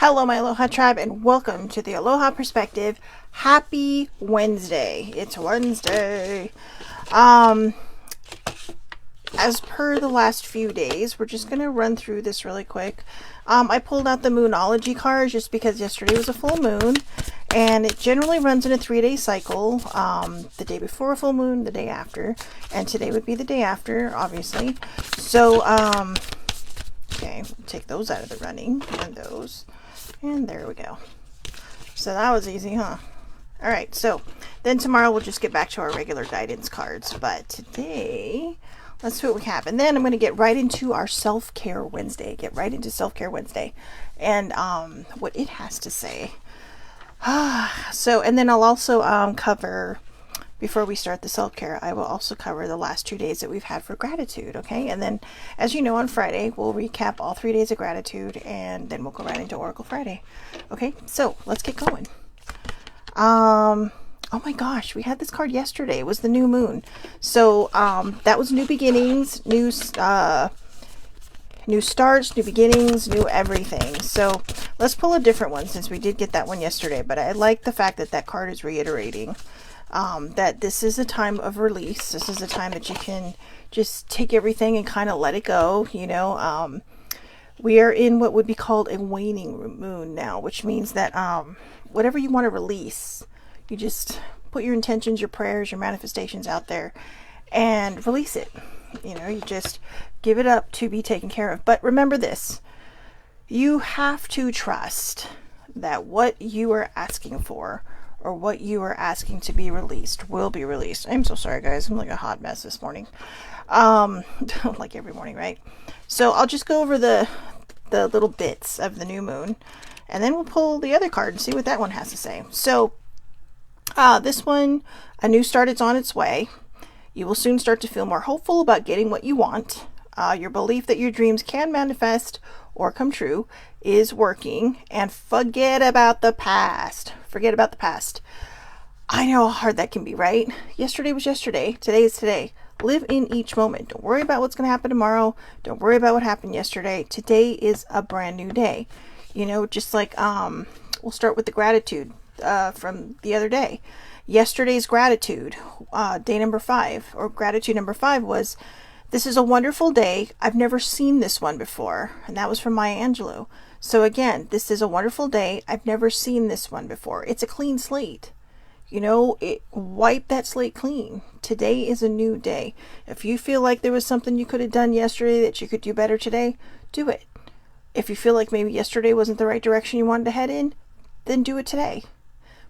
Hello, my Aloha tribe, and welcome to the Aloha Perspective. Happy Wednesday. It's Wednesday. As per the last few days, we're just going to run through this really quick. I pulled out the Moonology cards just because yesterday was a full moon, and it generally runs in a 3-day cycle. The day before a full moon, the day after, and today would be the day after, obviously. So, okay, take those out of the running, and those. And there we go. So that was easy, huh? All right, so then tomorrow we'll just get back to our regular guidance cards. But today, let's see what we have. And then I'm going to get right into our Self-Care Wednesday. Get right into Self-Care Wednesday and what it has to say. So, and then I'll also cover, before we start the self-care, I will also cover the last 2 days that we've had for gratitude, okay? And then, as you know, on Friday, we'll recap all 3 days of gratitude, and then we'll go right into Oracle Friday. Okay, so let's get going. Oh my gosh, we had this card yesterday. It was the new moon. So, that was new beginnings, new starts, new beginnings, new everything. So, let's pull a different one since we did get that one yesterday, but I like the fact that that card is reiterating that this is a time of release. This is a time that you can just take everything and kind of let it go. You know, we are in what would be called a waning moon now, which means that whatever you want to release, you just put your intentions, your prayers, your manifestations out there and release it. You know, you just give it up to be taken care of. But remember this, you have to trust that what you are asking for or what you are asking to be released will be released. I'm so sorry, guys. I'm like a hot mess this morning. Like every morning, right? So I'll just go over the little bits of the new moon, and then we'll pull the other card and see what that one has to say. So this one, a new start is on its way. You will soon start to feel more hopeful about getting what you want. Your belief that your dreams can manifest or come true is working, and forget about the past. Forget about the past. I know how hard that can be, right? Yesterday was yesterday. Today is today. Live in each moment. Don't worry about what's going to happen tomorrow. Don't worry about what happened yesterday. Today is a brand new day. You know, just like, we'll start with the gratitude from the other day. Yesterday's gratitude, day number 5, or gratitude number 5 was, "This is a wonderful day. I've never seen this one before." And that was from Maya Angelou. So again, this is a wonderful day. I've never seen this one before. It's a clean slate. You know, wipe that slate clean. Today is a new day. If you feel like there was something you could have done yesterday that you could do better today, do it. If you feel like maybe yesterday wasn't the right direction you wanted to head in, then do it today.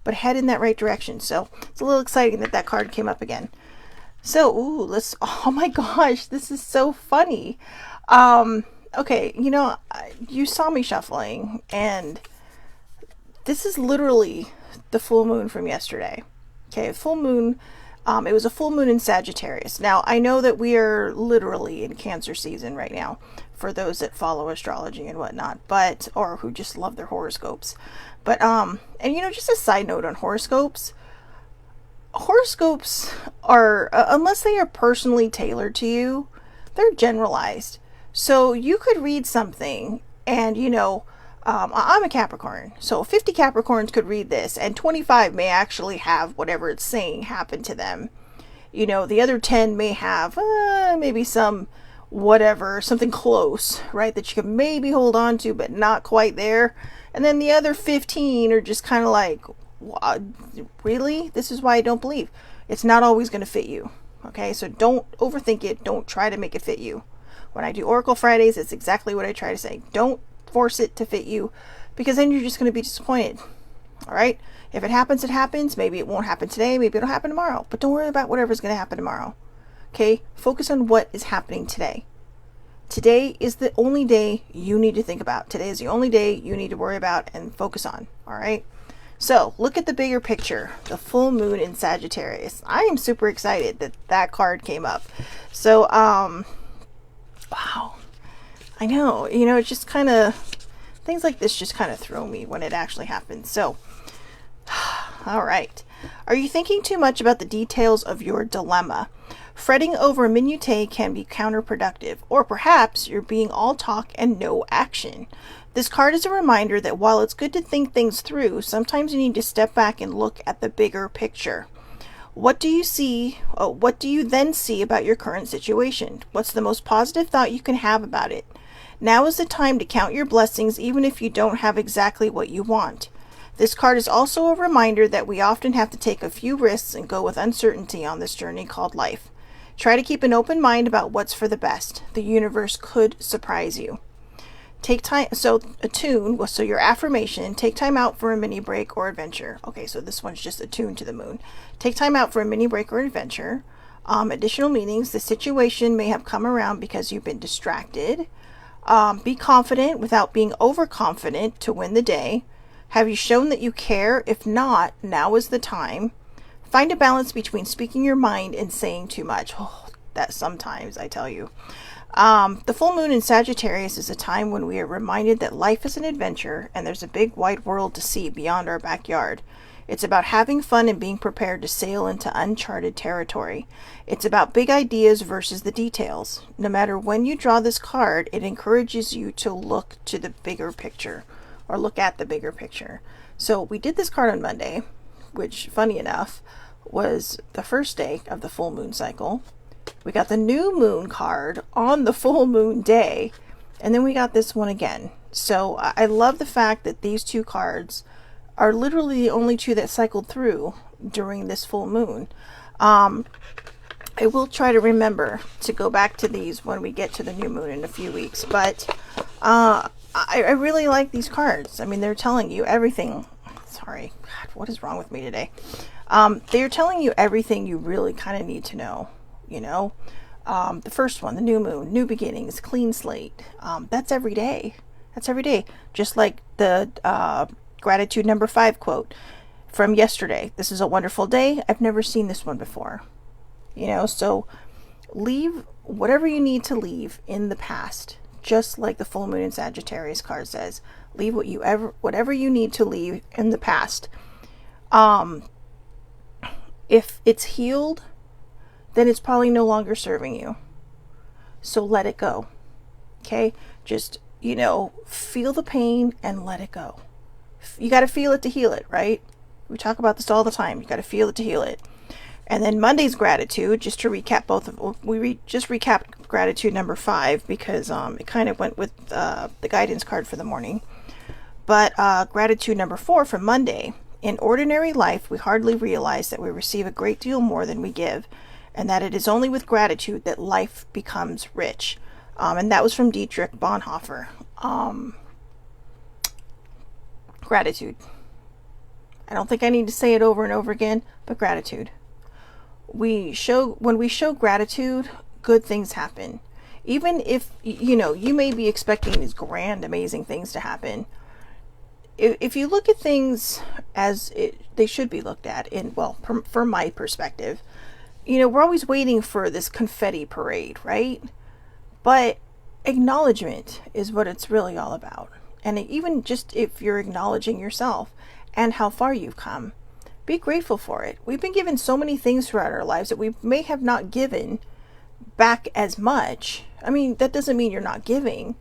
But head in that right direction. So it's a little exciting that that card came up again. So, oh my gosh, this is so funny. Okay, you know, you saw me shuffling, and this is literally the full moon from yesterday. Okay, full moon, it was a full moon in Sagittarius. Now, I know that we are literally in Cancer season right now, for those that follow astrology and whatnot, or who just love their horoscopes. But, and you know, just a side note on horoscopes are, unless they are personally tailored to you, they're generalized. So you could read something and, you know, I'm a Capricorn, so 50 Capricorns could read this, and 25 may actually have whatever it's saying happen to them. You know, the other 10 may have maybe some whatever, something close, right, that you can maybe hold on to, but not quite there. And then the other 15 are just kind of like, really? This is why I don't believe. It's not always going to fit you. Okay, so don't overthink it. Don't try to make it fit you. When I do Oracle Fridays, it's exactly what I try to say. Don't force it to fit you, because then you're just going to be disappointed. All right? If it happens, it happens. Maybe it won't happen today. Maybe it'll happen tomorrow. But don't worry about whatever's going to happen tomorrow. Okay? Focus on what is happening today. Today is the only day you need to think about. Today is the only day you need to worry about and focus on. All right? So look at the bigger picture, the full moon in Sagittarius. I am super excited that that card came up. So, wow. I know, you know, it's just kind of, things like this just kind of throw me when it actually happens. So, all right. Are you thinking too much about the details of your dilemma? Fretting over a minutiae can be counterproductive, or perhaps you're being all talk and no action. This card is a reminder that while it's good to think things through, sometimes you need to step back and look at the bigger picture. What do you see? What do you then see about your current situation? What's the most positive thought you can have about it? Now is the time to count your blessings even if you don't have exactly what you want. This card is also a reminder that we often have to take a few risks and go with uncertainty on this journey called life. Try to keep an open mind about what's for the best. The universe could surprise you. Take time, so attune, so your affirmation, take time out for a mini break or adventure. Okay, so this one's just attuned to the moon. Take time out for a mini break or adventure. Additional meanings, the situation may have come around because you've been distracted. Be confident without being overconfident to win the day. Have you shown that you care? If not, now is the time. Find a balance between speaking your mind and saying too much. Oh, that sometimes, I tell you. The full moon in Sagittarius is a time when we are reminded that life is an adventure and there's a big wide world to see beyond our backyard. It's about having fun and being prepared to sail into uncharted territory. It's about big ideas versus the details. No matter when you draw this card, it encourages you to look to the bigger picture. Or look at the bigger picture. So we did this card on Monday, which, funny enough, was the first day of the full moon cycle. We got the new moon card on the full moon day, and then we got this one again. So I love the fact that these two cards are literally the only two that cycled through during this full moon. I will try to remember to go back to these when we get to the new moon in a few weeks, but I really like these cards. I mean, they're telling you everything. Sorry, God, what is wrong with me today? They're telling you everything you really kind of need to know, you know. The first one, the new moon, new beginnings, clean slate. That's every day. That's every day. Just like the gratitude number 5 quote from yesterday. This is a wonderful day. I've never seen this one before. You know, so leave whatever you need to leave in the past. Just like the full moon in Sagittarius card says, leave whatever you need to leave in the past. If it's healed, then it's probably no longer serving you. So let it go. Okay? Just, you know, feel the pain and let it go. You got to feel it to heal it, right? We talk about this all the time. You got to feel it to heal it. And then Monday's gratitude, just to recap just recapped gratitude number 5 because it kind of went with the guidance card for the morning. But gratitude number 4 from Monday. In ordinary life, we hardly realize that we receive a great deal more than we give, and that it is only with gratitude that life becomes rich. And that was from Dietrich Bonhoeffer. Gratitude. I don't think I need to say it over and over again, but gratitude. When we show gratitude, good things happen. Even if, you know, you may be expecting these grand, amazing things to happen. If you look at things as they should be looked at, from my perspective, you know, we're always waiting for this confetti parade, right? But acknowledgement is what it's really all about. And even just if you're acknowledging yourself and how far you've come, be grateful for it. We've been given so many things throughout our lives that we may have not given back as much. I mean, that doesn't mean you're not giving.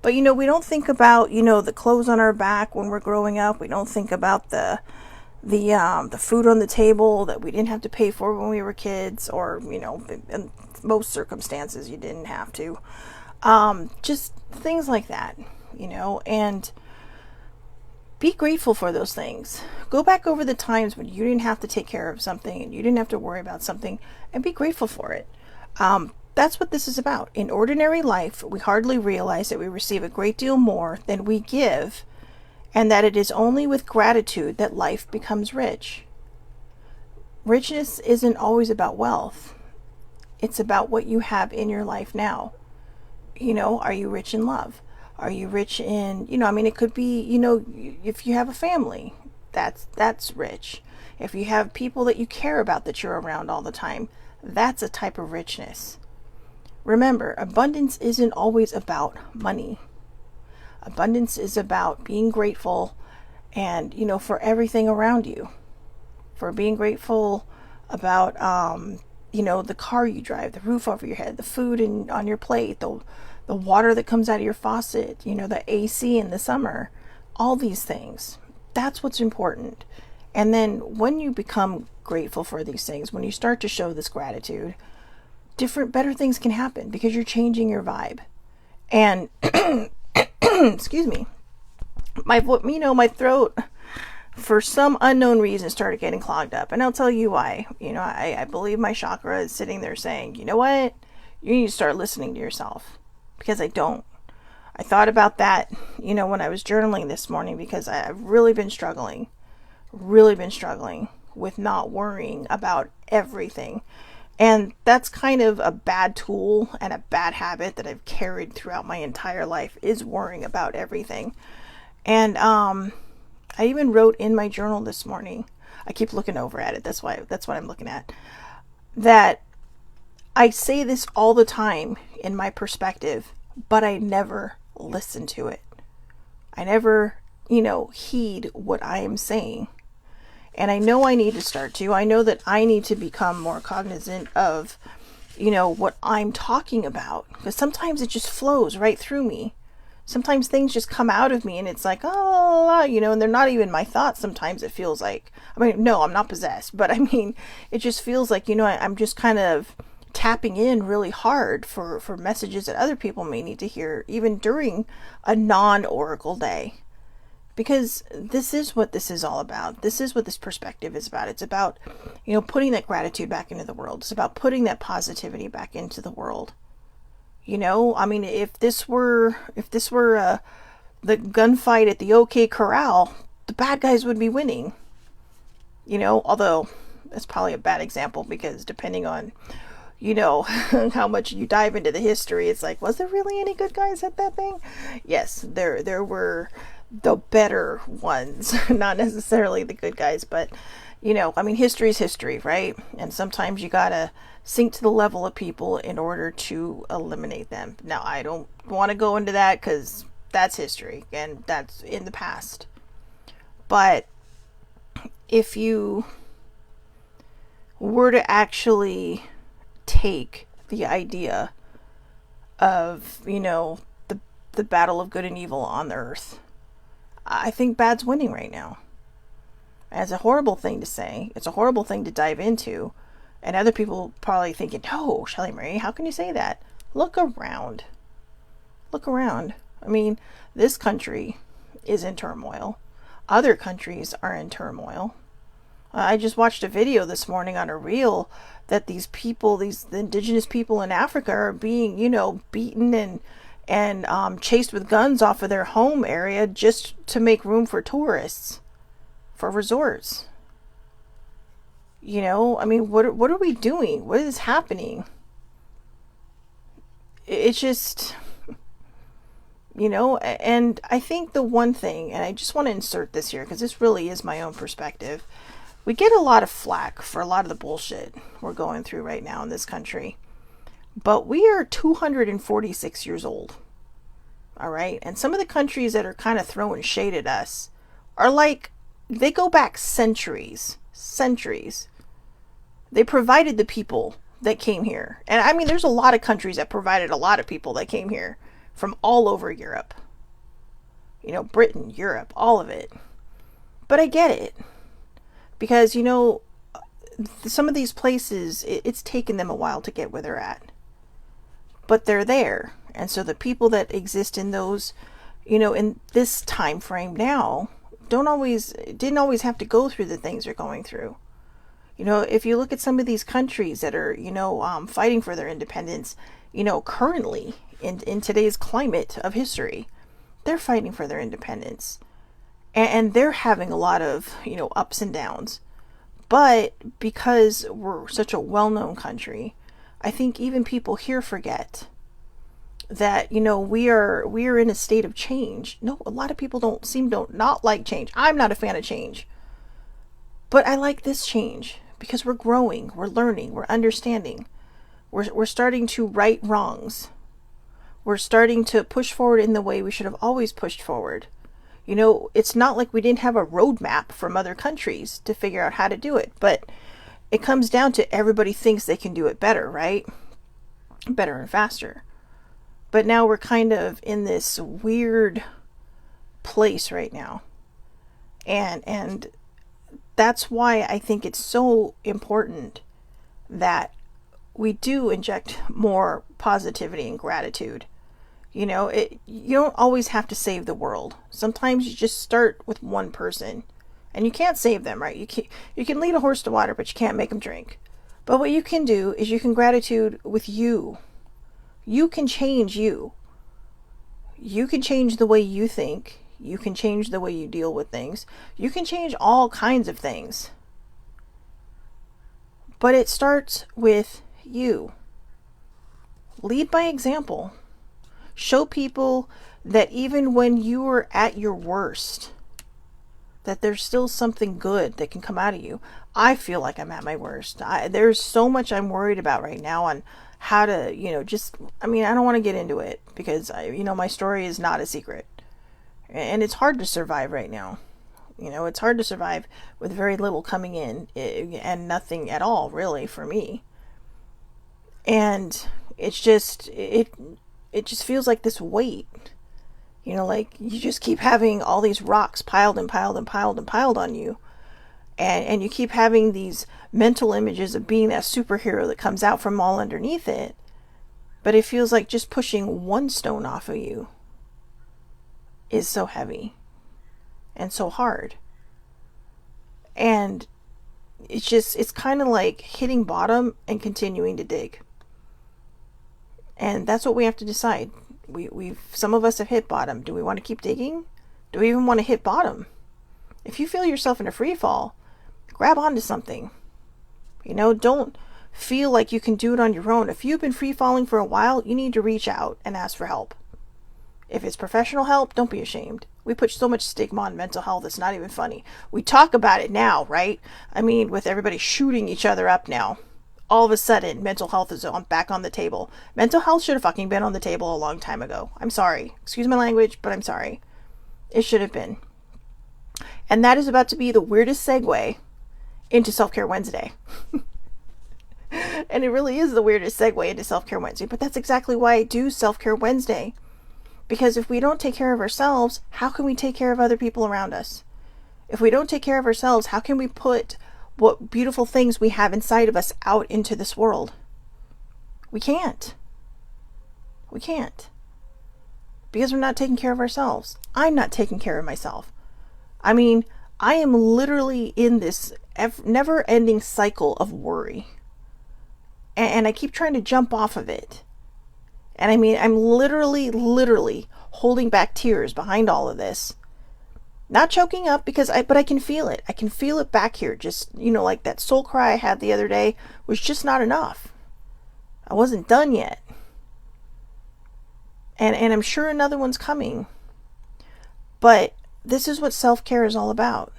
But, you know, we don't think about, you know, the clothes on our back when we're growing up. We don't think about the food on the table that we didn't have to pay for when we were kids, or, you know, in most circumstances you didn't have to. Just things like that, you know, and be grateful for those things. Go back over the times when you didn't have to take care of something and you didn't have to worry about something, and be grateful for it. That's what this is about. In ordinary life, we hardly realize that we receive a great deal more than we give, and that it is only with gratitude that life becomes rich. Richness isn't always about wealth. It's about what you have in your life now. You know, are you rich in love? Are you rich in, you know, I mean, it could be, you know, if you have a family, that's rich. If you have people that you care about that you're around all the time, that's a type of richness. Remember, abundance isn't always about money. Abundance is about being grateful and, you know, for everything around you. For being grateful about, you know, the car you drive, the roof over your head, the food on your plate, the the water that comes out of your faucet, you know, the AC in the summer, all these things. That's what's important. And then when you become grateful for these things, when you start to show this gratitude, better things can happen because you're changing your vibe. And excuse me, my throat for some unknown reason started getting clogged up. And I'll tell you why. You know, I believe my chakra is sitting there saying, you know what? You need to start listening to yourself, because I don't. I thought about that, you know, when I was journaling this morning, because I've really been struggling with not worrying about everything. And that's kind of a bad tool and a bad habit that I've carried throughout my entire life, is worrying about everything. And I even wrote in my journal this morning, I keep looking over at it, that's what I'm looking at, that I say this all the time in my perspective, but I never listen to it. I never, you know, heed what I am saying. And I know I need to start to. I know that I need to become more cognizant of, you know, what I'm talking about. Because sometimes it just flows right through me. Sometimes things just come out of me and it's like, oh, you know, and they're not even my thoughts. Sometimes it feels like, I mean, no, I'm not possessed. But I mean, it just feels like, you know, I'm just kind of tapping in really hard for messages that other people may need to hear, even during a non-oracle day. Because this is what this is all about. This is what this perspective is about. It's about, you know, putting that gratitude back into the world. It's about putting that positivity back into the world. You know, I mean, if this were the gunfight at the OK Corral, the bad guys would be winning. You know, although that's probably a bad example, because depending on, you know, how much you dive into the history, it's like, was there really any good guys at that thing? Yes, there were the better ones, not necessarily the good guys, but, you know, I mean, history is history, right? And sometimes you gotta sink to the level of people in order to eliminate them. Now, I don't want to go into that, because that's history and that's in the past. But if you were to actually take the idea of, you know, the battle of good and evil on the earth, I think bad's winning right now. And it's a horrible thing to say. It's a horrible thing to dive into. And other people probably thinking, no, Shelly Marie, how can you say that? Look around. Look around. I mean, this country is in turmoil. Other countries are in turmoil. I just watched a video this morning on a reel that the indigenous people in Africa are being, you know, beaten and chased with guns off of their home area just to make room for tourists, for resorts. You know, I mean, what are we doing? What is happening? It's just, you know, and I think the one thing, and I just want to insert this here because this really is my own perspective. We get a lot of flack for a lot of the bullshit we're going through right now in this country. But we are 246 years old. All right. And some of the countries that are kind of throwing shade at us are like, they go back centuries. They provided the people that came here. And I mean, there's a lot of countries that provided a lot of people that came here from all over Europe. You know, Britain, Europe, all of it. But I get it. Because, you know, some of these places, it's taken them a while to get where they're at. But they're there. And so the people that exist in those, you know, in this time frame now, didn't always have to go through the things they're going through. You know, if you look at some of these countries that are, you know, fighting for their independence, you know, currently in today's climate of history, they're fighting for their independence. And they're having a lot of, you know, ups and downs. But because we're such a well-known country, I think even people here forget that, you know, we are in a state of change. No, a lot of people don't not like change. I'm not a fan of change. But I like this change because we're growing, we're learning, we're understanding. We're starting to right wrongs. We're starting to push forward in the way we should have always pushed forward. You know, it's not like we didn't have a roadmap from other countries to figure out how to do it, but it comes down to everybody thinks they can do it better, right? Better and faster. But now we're kind of in this weird place right now. And that's why I think it's so important that we do inject more positivity and gratitude. You don't always have to save the world. Sometimes you just start with one person, and you can't save them, right? You can lead a horse to water, but you can't make them drink. But what you can do is you can gratitude with you. You can change you. You can change the way you think. You can change the way you deal with things. You can change all kinds of things. But it starts with you. Lead by example. Show people that even when you are at your worst, that there's still something good that can come out of you. I feel like I'm at my worst. There's so much I'm worried about right now on how to, I don't want to get into it because, my story is not a secret. And it's hard to survive right now. It's hard to survive with very little coming in and nothing at all, really, for me. And it's just, it just feels like this weight, like you just keep having all these rocks piled and piled and piled and piled on you. And you keep having these mental images of being that superhero that comes out from all underneath it. But it feels like just pushing one stone off of you is so heavy and so hard. And it's kind of like hitting bottom and continuing to dig. And that's what we have to decide. Some of us have hit bottom. Do we want to keep digging? Do we even want to hit bottom? If you feel yourself in a free fall, grab onto something. Don't feel like you can do it on your own. If you've been free falling for a while, you need to reach out and ask for help. If it's professional help, don't be ashamed. We put so much stigma on mental health, it's not even funny. We talk about it now, right? With everybody shooting each other up now. All of a sudden, mental health is back on the table. Mental health should have fucking been on the table a long time ago. I'm sorry. Excuse my language, but I'm sorry. It should have been. And that is about to be the weirdest segue into Self-Care Wednesday. And it really is the weirdest segue into Self-Care Wednesday. But that's exactly why I do Self-Care Wednesday. Because if we don't take care of ourselves, how can we take care of other people around us? If we don't take care of ourselves, how can we put what beautiful things we have inside of us out into this world? We can't. We can't. Because we're not taking care of ourselves. I'm not taking care of myself. I am literally in this never-ending cycle of worry. And I keep trying to jump off of it. And I'm literally holding back tears behind all of this. Not choking up but I can feel it. I can feel it back here. Just, like that soul cry I had the other day was just not enough. I wasn't done yet. And I'm sure another one's coming. But this is what self-care is all about.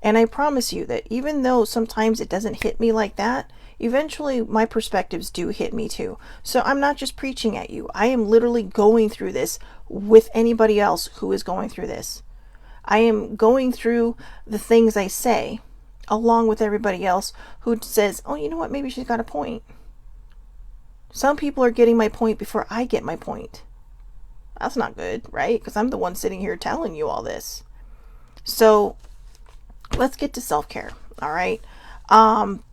And I promise you that even though sometimes it doesn't hit me like that, eventually my perspectives do hit me too. So I'm not just preaching at you. I am literally going through this with anybody else who is going through this. I am going through the things I say along with everybody else who says, oh, you know what? Maybe she's got a point. Some people are getting my point before I get my point. That's not good, right? Because I'm the one sitting here telling you all this. So let's get to self-care. All right.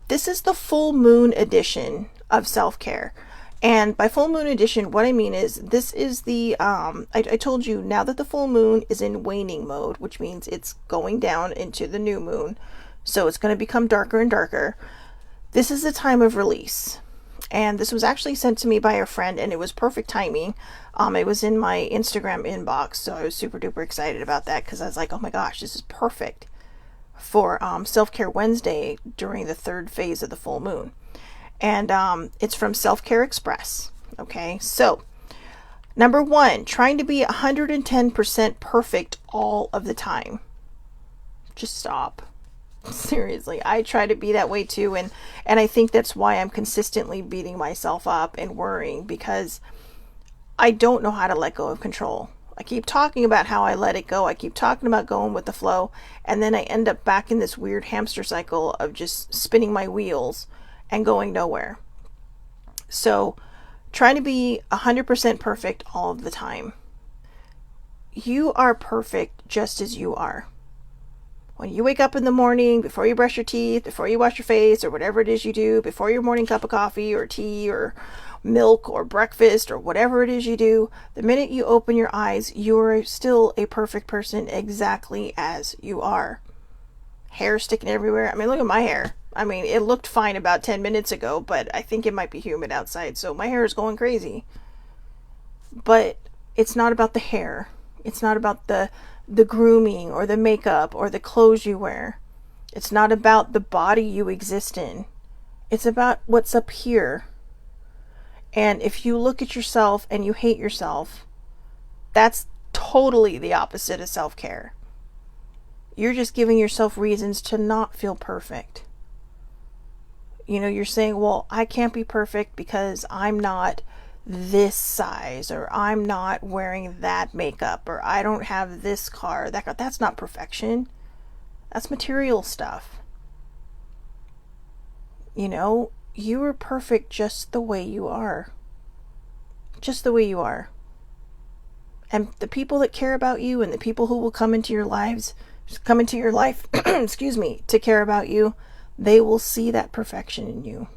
This is the full moon edition of self-care. And by full moon edition, what I mean is this is the, I told you now that the full moon is in waning mode, which means it's going down into the new moon. So it's going to become darker and darker. This is the time of release. And this was actually sent to me by a friend, and it was perfect timing. It was in my Instagram inbox, so I was super duper excited about that because I was like, oh my gosh, this is perfect for Self-Care Wednesday during the third phase of the full moon. And it's from Self-Care Express. Okay, so number 1, trying to be 110% perfect all of the time. Just stop. Seriously, I try to be that way too, and I think that's why I'm consistently beating myself up and worrying, because I don't know how to let go of control. I keep talking about how I let it go. I keep talking about going with the flow, and then I end up back in this weird hamster cycle of just spinning my wheels and going nowhere. So trying to be 100% perfect all of the time. You are perfect just as you are. When you wake up in the morning, before you brush your teeth, before you wash your face, or whatever it is you do, before your morning cup of coffee or tea or milk or breakfast or whatever it is you do, the minute you open your eyes, you're still a perfect person exactly as you are. Hair sticking everywhere. I mean, look at my hair. I mean, it looked fine about 10 minutes ago, but I think it might be humid outside, so my hair is going crazy. But it's not about the hair. It's not about the grooming or the makeup or the clothes you wear. It's not about the body you exist in. It's about what's up here. And if you look at yourself and you hate yourself, that's totally the opposite of self-care. You're just giving yourself reasons to not feel perfect. You know, you're saying, well, I can't be perfect because I'm not this size, or I'm not wearing that makeup, or I don't have this car, that car. That's not perfection. That's material stuff. You know, you are perfect just the way you are. Just the way you are. And the people that care about you and the people who will come into your life, excuse me, to care about you, they will see that perfection in you.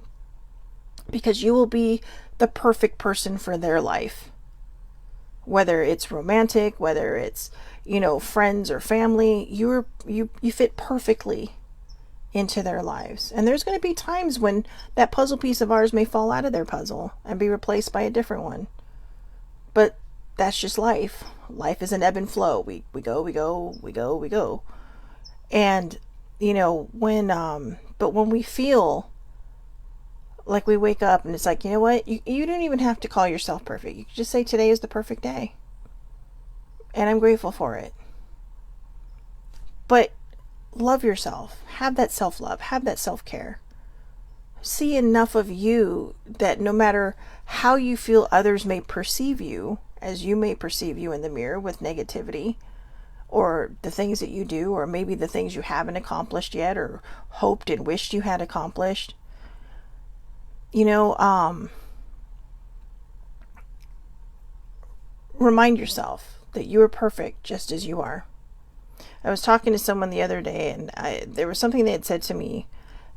Because you will be the perfect person for their life. Whether it's romantic, whether it's, you know, friends or family, you fit perfectly into their lives. And there's going to be times when that puzzle piece of ours may fall out of their puzzle and be replaced by a different one. But that's just life. Life is an ebb and flow. We go. And, you know, when we feel like we wake up and it's like, you know what, you don't even have to call yourself perfect. You can just say today is the perfect day. And I'm grateful for it. But love yourself. Have that self-love. Have that self-care. See enough of you that no matter how you feel others may perceive you, as you may perceive you in the mirror with negativity, or the things that you do, or maybe the things you haven't accomplished yet, or hoped and wished you had accomplished. You know, remind yourself that you are perfect just as you are. I was talking to someone the other day, and there was something they had said to me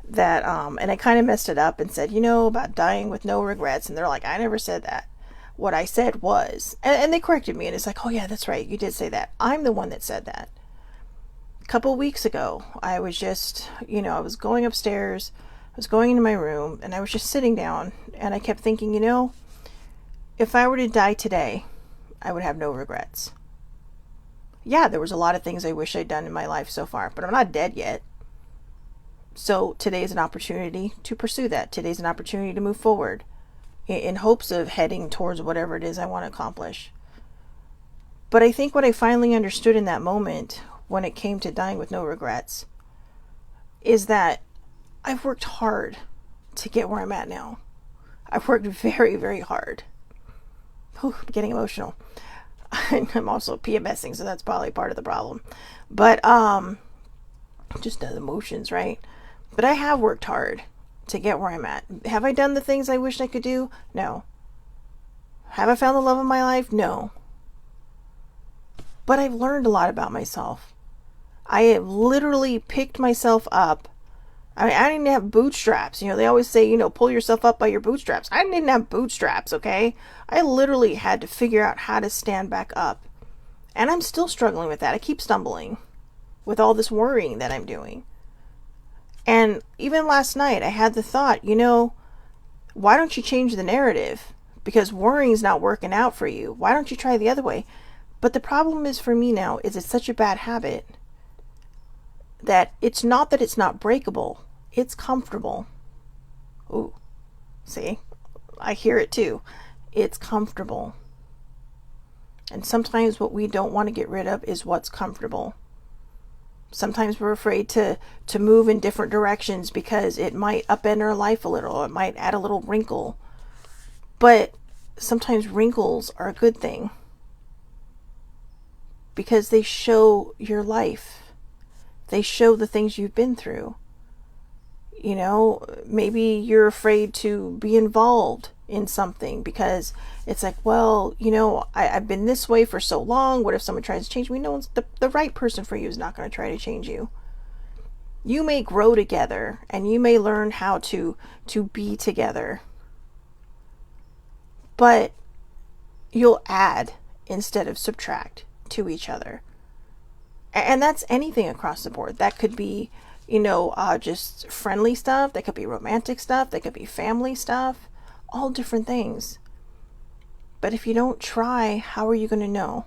that, and I kind of messed it up and said, you know, about dying with no regrets. And they're like, I never said that. What I said was, and they corrected me, and it's like, oh yeah, that's right, you did say that. I'm the one that said that. A couple of weeks ago, I was just, you know, I was going upstairs, I was going into my room, and I was just sitting down, and I kept thinking, you know, if I were to die today, I would have no regrets. Yeah, there was a lot of things I wish I'd done in my life so far, but I'm not dead yet. So today is an opportunity to pursue that. Today's an opportunity to move forward in hopes of heading towards whatever it is I want to accomplish. But I think what I finally understood in that moment, when it came to dying with no regrets, is that I've worked hard to get where I'm at now. I've worked very, very hard. Whew, I'm getting emotional. I'm also PMSing, so that's probably part of the problem. But just the emotions, right? But I have worked hard to get where I'm at. Have I done the things I wish I could do? No. Have I found the love of my life? No. But I've learned a lot about myself. I have literally picked myself up. I mean, I didn't have bootstraps. You know, they always say, you know, pull yourself up by your bootstraps. I didn't have bootstraps, okay? I literally had to figure out how to stand back up. And I'm still struggling with that. I keep stumbling with all this worrying that I'm doing. And even last night, I had the thought, you know, why don't you change the narrative? Because worrying is not working out for you. Why don't you try the other way? But the problem is for me now is it's such a bad habit that it's not that it's not breakable. It's comfortable. Ooh, see, I hear it too. It's comfortable. And sometimes what we don't want to get rid of is what's comfortable. Sometimes we're afraid to move in different directions because it might upend our life a little. It might add a little wrinkle. But sometimes wrinkles are a good thing because they show your life. They show the things you've been through. You know, maybe you're afraid to be involved in something, because it's like, well, I've been this way for so long. What if someone tries to change me? No one's the right person for you is not going to try to change you. You may grow together and you may learn how to be together, but you'll add instead of subtract to each other. And that's anything across the board. That could be, just friendly stuff. That could be romantic stuff. That could be family stuff. All different things. But if you don't try, how are you going to know?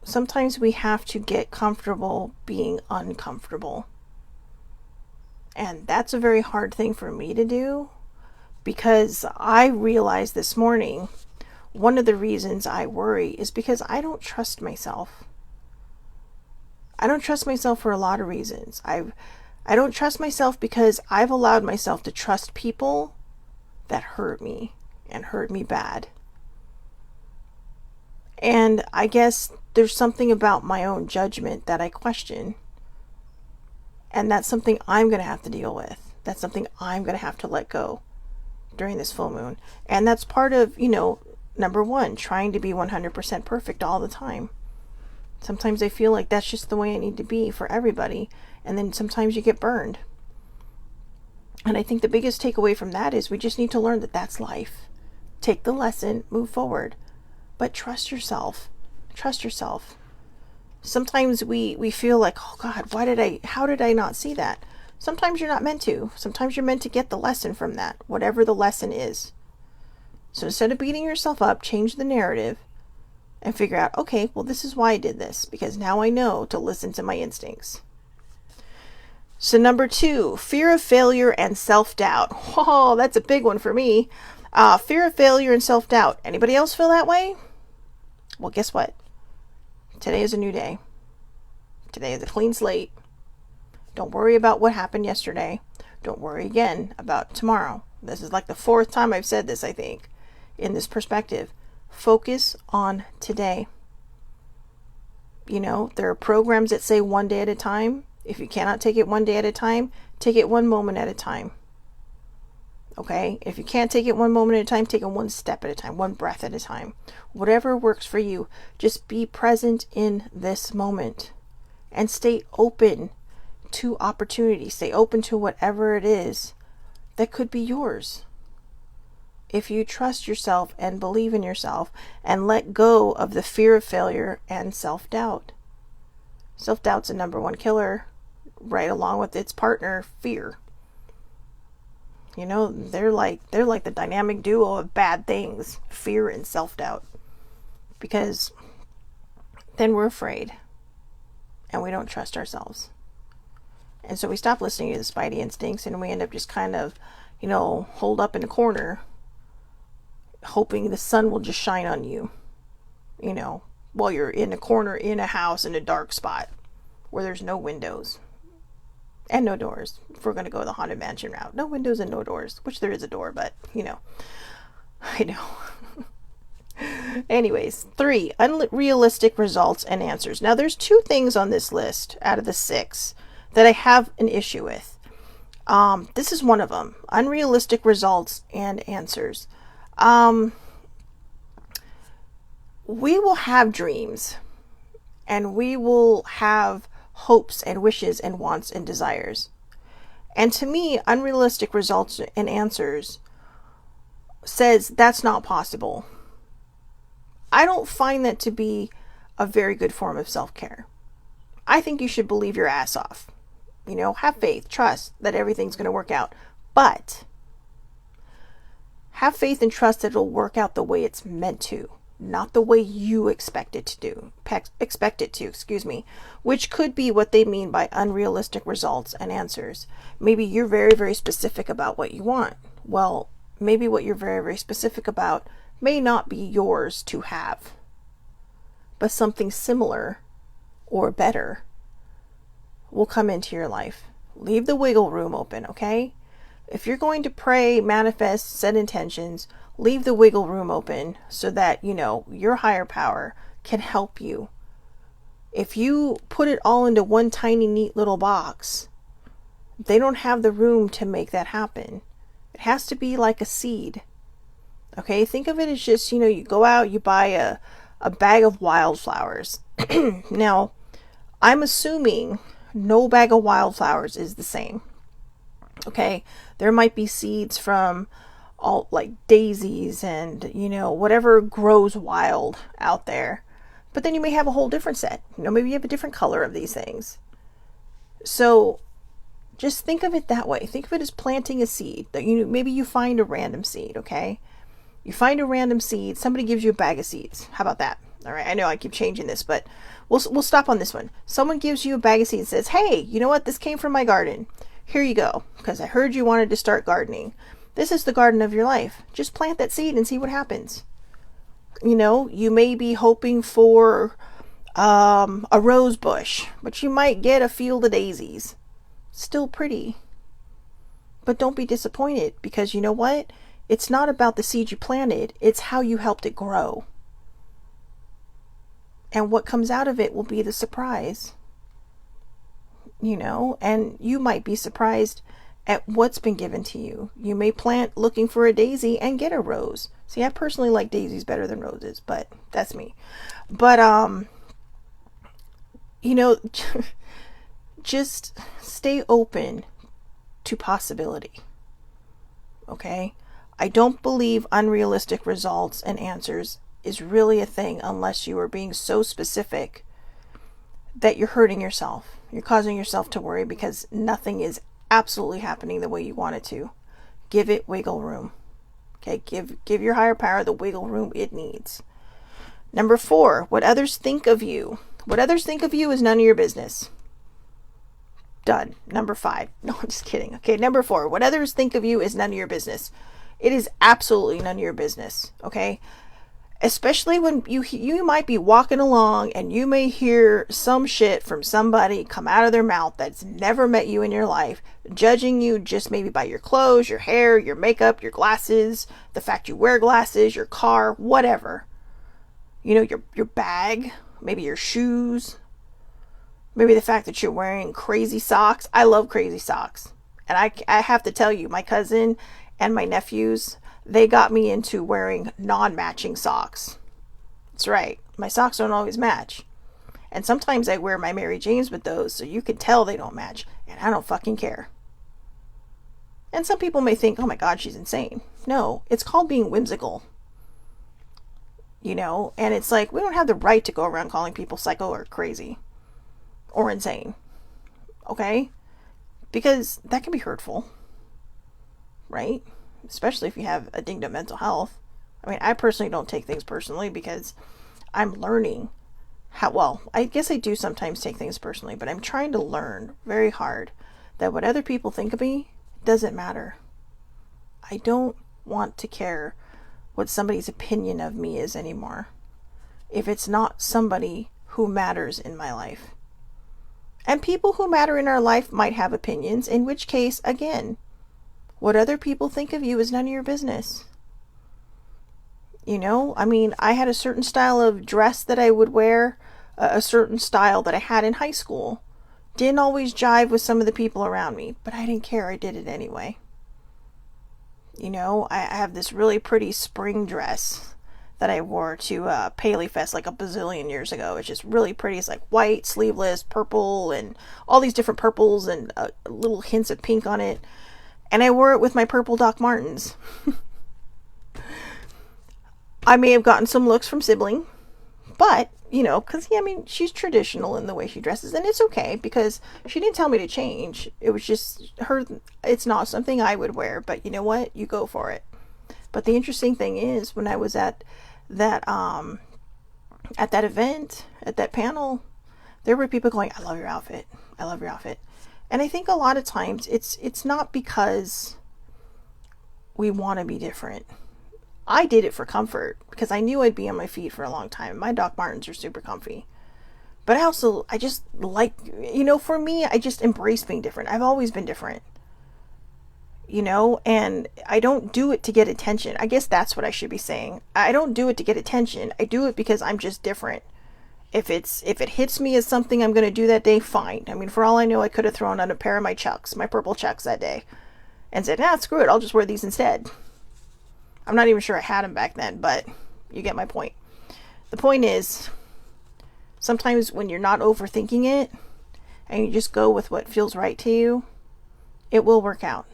Sometimes we have to get comfortable being uncomfortable. And that's a very hard thing for me to do, because I realized this morning one of the reasons I worry is because I don't trust myself. I don't trust myself for a lot of reasons. I don't trust myself because I've allowed myself to trust people that hurt me and hurt me bad. And I guess there's something about my own judgment that I question. And that's something I'm going to have to deal with. That's something I'm going to have to let go during this full moon. And that's part of, number one, trying to be 100% perfect all the time. Sometimes I feel like that's just the way I need to be for everybody. And then sometimes you get burned. And I think the biggest takeaway from that is we just need to learn that that's life. Take the lesson, move forward. But trust yourself. Trust yourself. Sometimes we feel like, oh God, how did I not see that? Sometimes you're not meant to. Sometimes you're meant to get the lesson from that, whatever the lesson is. So instead of beating yourself up, change the narrative and figure out, okay, well, this is why I did this, because now I know to listen to my instincts. So number 2, fear of failure and self-doubt. Oh, that's a big one for me. Fear of failure and self-doubt. Anybody else feel that way? Well, guess what? Today is a new day. Today is a clean slate. Don't worry about what happened yesterday. Don't worry again about tomorrow. This is like the 4th time I've said this, I think, in this perspective. Focus on today. There are programs that say one day at a time. If you cannot take it one day at a time, take it one moment at a time. Okay? If you can't take it one moment at a time, take it one step at a time, one breath at a time. Whatever works for you, just be present in this moment and stay open to opportunity. Stay open to whatever it is that could be yours. If you trust yourself and believe in yourself and let go of the fear of failure and self-doubt. Self-doubt's a number 1 killer, right along with its partner, fear. They're like the dynamic duo of bad things, fear and self-doubt. Because then we're afraid and we don't trust ourselves. And so we stop listening to the spidey instincts and we end up just kind of, holed up in a corner, hoping the sun will just shine on you, while you're in a corner in a house in a dark spot where there's no windows and no doors. If we're going to go the Haunted Mansion route, no windows and no doors, which there is a door, but I know. Anyways, 3, unrealistic results and answers. Now there's 2 things on this list out of the 6 that I have an issue with. This is one of them, unrealistic results and answers. We will have dreams and we will have hopes and wishes and wants and desires. And to me, unrealistic results and answers says that's not possible. I don't find that to be a very good form of self-care. I think you should believe your ass off. Have faith, trust that everything's going to work out. But have faith and trust that it'll work out the way it's meant to, not the way you expect it to, which could be what they mean by unrealistic results and answers. Maybe you're very, very specific about what you want. Well, maybe what you're very, very specific about may not be yours to have, but something similar or better will come into your life. Leave the wiggle room open, okay? If you're going to pray, manifest, set intentions, leave the wiggle room open so that, your higher power can help you. If you put it all into one tiny, neat little box, they don't have the room to make that happen. It has to be like a seed. Okay, think of it as just, you go out, you buy a bag of wildflowers. Now, I'm assuming no bag of wildflowers is the same. Okay, there might be seeds from all like daisies and, whatever grows wild out there. But then you may have a whole different set. Maybe you have a different color of these things. So just think of it that way. Think of it as planting a seed. That maybe you find a random seed, okay? You find a random seed, somebody gives you a bag of seeds. How about that? All right, I know I keep changing this, but we'll stop on this one. Someone gives you a bag of seeds and says, hey, you know what? This came from my garden. Here you go, because I heard you wanted to start gardening. This is the garden of your life. Just plant that seed and see what happens. You may be hoping for a rose bush, but you might get a field of daisies. Still pretty. But don't be disappointed, because you know what? It's not about the seed you planted, it's how you helped it grow. And what comes out of it will be the surprise. And you might be surprised at what's been given to you. You may plant looking for a daisy and get a rose. See, I personally like daisies better than roses, but that's me. But, just stay open to possibility. Okay? I don't believe unrealistic results and answers is really a thing unless you are being so specific that you're hurting yourself. You're causing yourself to worry because nothing is absolutely happening the way you want it to. Give it wiggle room. Okay, give your higher power the wiggle room it needs. Number 4, what others think of you. What others think of you is none of your business. Done. Number 5. No, I'm just kidding. Okay, number 4, what others think of you is none of your business. It is absolutely none of your business. Okay? Especially when you might be walking along and you may hear some shit from somebody come out of their mouth that's never met you in your life, judging you just maybe by your clothes, your hair, your makeup, your glasses, the fact you wear glasses, your car, whatever. Your bag, maybe your shoes, maybe the fact that you're wearing crazy socks. I love crazy socks. And I have to tell you, my cousin and my nephews, they got me into wearing non-matching socks. That's right. My socks don't always match. And sometimes I wear my Mary Janes with those, so you can tell they don't match. And I don't fucking care. And some people may think, oh my God, she's insane. No, it's called being whimsical. And it's like, we don't have the right to go around calling people psycho or crazy or insane. Okay? Because that can be hurtful. Right? Especially if you have a dinged up mental health. I mean, I personally don't take things personally because I'm learning I guess I do sometimes take things personally, but I'm trying to learn very hard that what other people think of me doesn't matter. I don't want to care what somebody's opinion of me is anymore if it's not somebody who matters in my life. And people who matter in our life might have opinions, in which case, again, what other people think of you is none of your business. I had a certain style of dress that I would wear, a certain style that I had in high school. Didn't always jive with some of the people around me, but I didn't care. I did it anyway. I have this really pretty spring dress that I wore to Paley Fest like a bazillion years ago. It's just really pretty. It's like white, sleeveless, purple, and all these different purples and little hints of pink on it. And I wore it with my purple Doc Martens. I may have gotten some looks from sibling, but, because, she's traditional in the way she dresses, and it's okay, because she didn't tell me to change. It was just it's not something I would wear, but you know what? You go for it. But the interesting thing is, when I was at that event, at that panel, there were people going, I love your outfit. I love your outfit. And I think a lot of times it's not because we want to be different. I did it for comfort because I knew I'd be on my feet for a long time. My Doc Martens are super comfy. But I just like, for me, I just embrace being different. I've always been different. And I don't do it to get attention. I guess that's what I should be saying. I don't do it to get attention. I do it because I'm just different. If it hits me as something I'm going to do that day, fine. I mean, for all I know, I could have thrown on a pair of my Chucks, my purple Chucks that day. and said, nah, screw it, I'll just wear these instead. I'm not even sure I had them back then, but you get my point. The point is, sometimes when you're not overthinking it and you just go with what feels right to you, it will work out.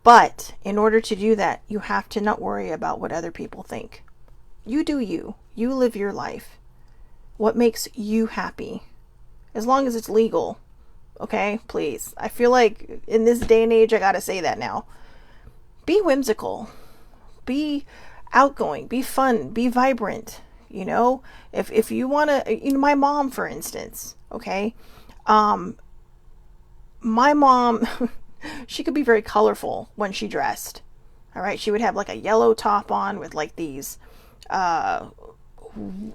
But in order to do that, you have to not worry about what other people think. You do you. You live your life. What makes you happy? As long as it's legal. Okay? Please. I feel like in this day and age, I gotta say that now. Be whimsical. Be outgoing. Be fun. Be vibrant. You know? If you want to... You know, my mom, for instance. Okay? My mom... she could be very colorful when she dressed. All right? She would have like a yellow top on with like these...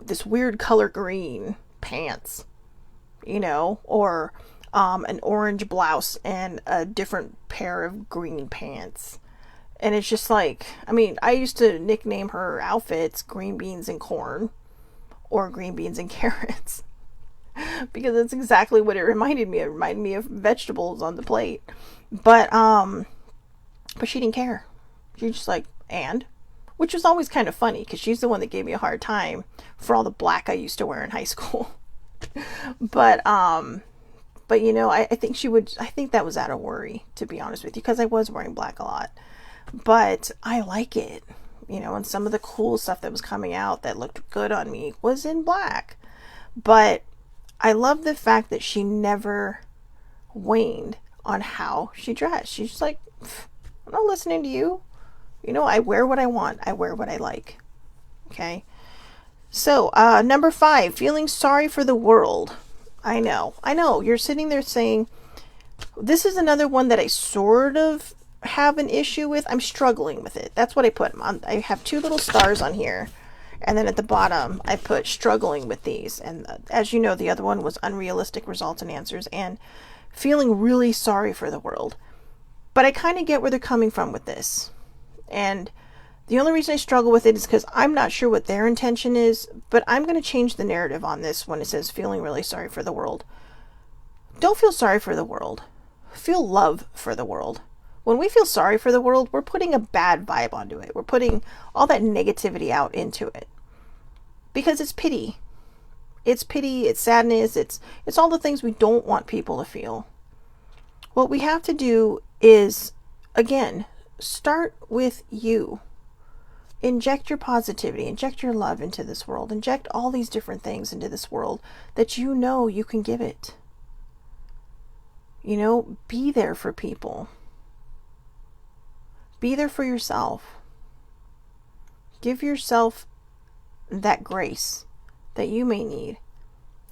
this weird color green pants. You know? Or... an orange blouse and a different pair of green pants. And it's just like, I mean, I used to nickname her outfits green beans and corn or green beans and carrots because that's exactly what it reminded me. It reminded me of vegetables on the plate. But she didn't care. She was just like, and? Which was always kind of funny because she's the one that gave me a hard time for all the black I used to wear in high school. But you know, I think that was out of worry, to be honest with you, because I was wearing black a lot. But I like it, you know, and some of the cool stuff that was coming out that looked good on me was in black. But I love the fact that she never waned on how she dressed. She's just like, I'm not listening to you. You know, I wear what I want. I wear what I like. Okay. So, number 5, feeling sorry for the world. I know. You're sitting there saying, this is another one that I sort of have an issue with. I'm struggling with it. That's what I put on. I have 2 little stars on here. And then at the bottom, I put struggling with these. And as you know, the other one was unrealistic results and answers and feeling really sorry for the world. But I kind of get where they're coming from with this. And the only reason I struggle with it is because I'm not sure what their intention is, but I'm going to change the narrative on this when it says feeling really sorry for the world. Don't feel sorry for the world. Feel love for the world. When we feel sorry for the world, we're putting a bad vibe onto it. We're putting all that negativity out into it. Because it's pity. It's pity, it's sadness, it's all the things we don't want people to feel. What we have to do is, again, start with you. Inject your positivity, inject your love into this world, inject all these different things into this world that you know you can give it. You know, be there for people. Be there for yourself. Give yourself that grace that you may need.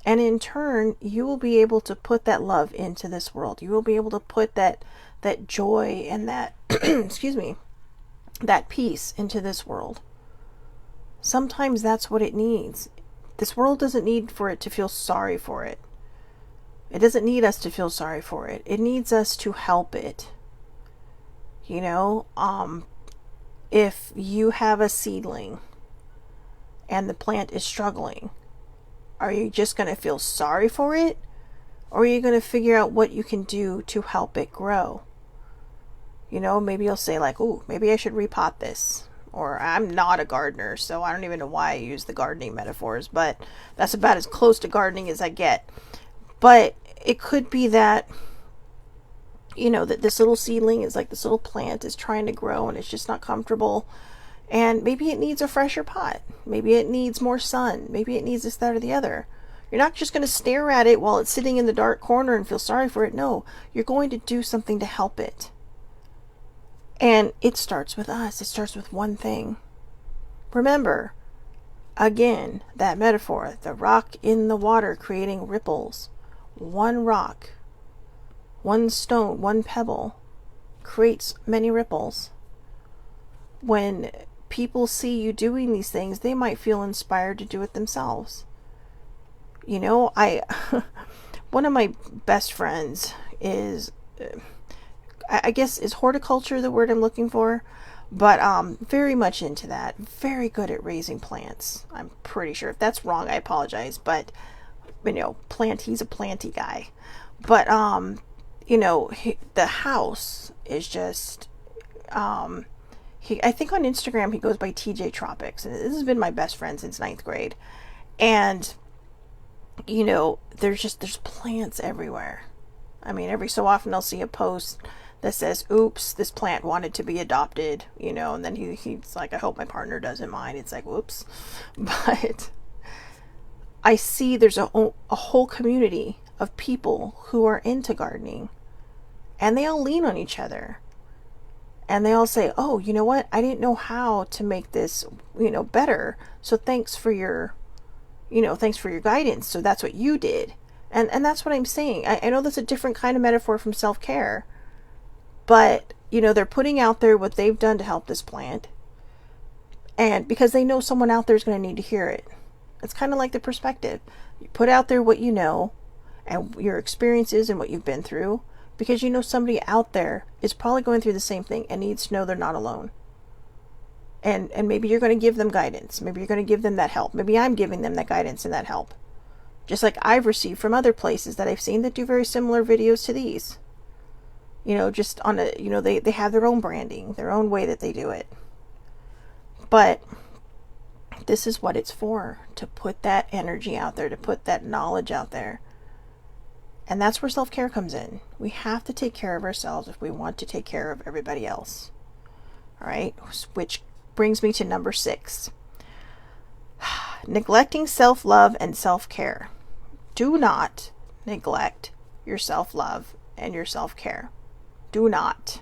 And in turn, you will be able to put that love into this world. You will be able to put that joy and that, excuse me, that peace into this world. Sometimes that's what it needs. This world doesn't need for it to feel sorry for it. It doesn't need us to feel sorry for it. It needs us to help it. You know, if you have a seedling and the plant is struggling, are you just going to feel sorry for it? Or are you going to figure out what you can do to help it grow? You know, maybe you'll say like, ooh, maybe I should repot this. Or I'm not a gardener, so I don't even know why I use the gardening metaphors, but that's about as close to gardening as I get. But it could be that, you know, that this little seedling is like this little plant is trying to grow and it's just not comfortable. And maybe it needs a fresher pot. Maybe it needs more sun. Maybe it needs this, that, or the other. You're not just going to stare at it while it's sitting in the dark corner and feel sorry for it. No, you're going to do something to help it. And it starts with us. It starts with one thing. Remember, again, that metaphor, the rock in the water creating ripples. One rock, one stone, one pebble creates many ripples. When people see you doing these things, they might feel inspired to do it themselves. You know, one of my best friends is, I guess, is horticulture the word I'm looking for? But very much into that. Very good at raising plants. I'm pretty sure. If that's wrong, I apologize. But, you know, he's a planty guy. But you know, the house is just, I think on Instagram he goes by TJ Tropics, and this has been my best friend since ninth grade. And, you know, there's plants everywhere. I mean, every so often I'll see a post that says, oops, this plant wanted to be adopted, you know, and then he's like, I hope my partner doesn't mind. It's like, whoops. But I see there's a whole community of people who are into gardening, and they all lean on each other. And they all say, oh, you know what? I didn't know how to make this, you know, better. So thanks for your guidance. So that's what you did. And that's what I'm saying. I know that's a different kind of metaphor from self-care. But, you know, they're putting out there what they've done to help this plant. And because they know someone out there is going to need to hear it. It's kind of like the perspective. You put out there what you know and your experiences and what you've been through, because you know somebody out there is probably going through the same thing and needs to know they're not alone. And maybe you're going to give them guidance. Maybe you're going to give them that help. Maybe I'm giving them that guidance and that help. Just like I've received from other places that I've seen that do very similar videos to these. You know, just on a, you know, they have their own branding, their own way that they do it. But this is what it's for, to put that energy out there, to put that knowledge out there. And that's where self-care comes in. We have to take care of ourselves if we want to take care of everybody else. All right, which brings me to number 6. Neglecting self-love and self-care. Do not neglect your self-love and your self-care. Do not.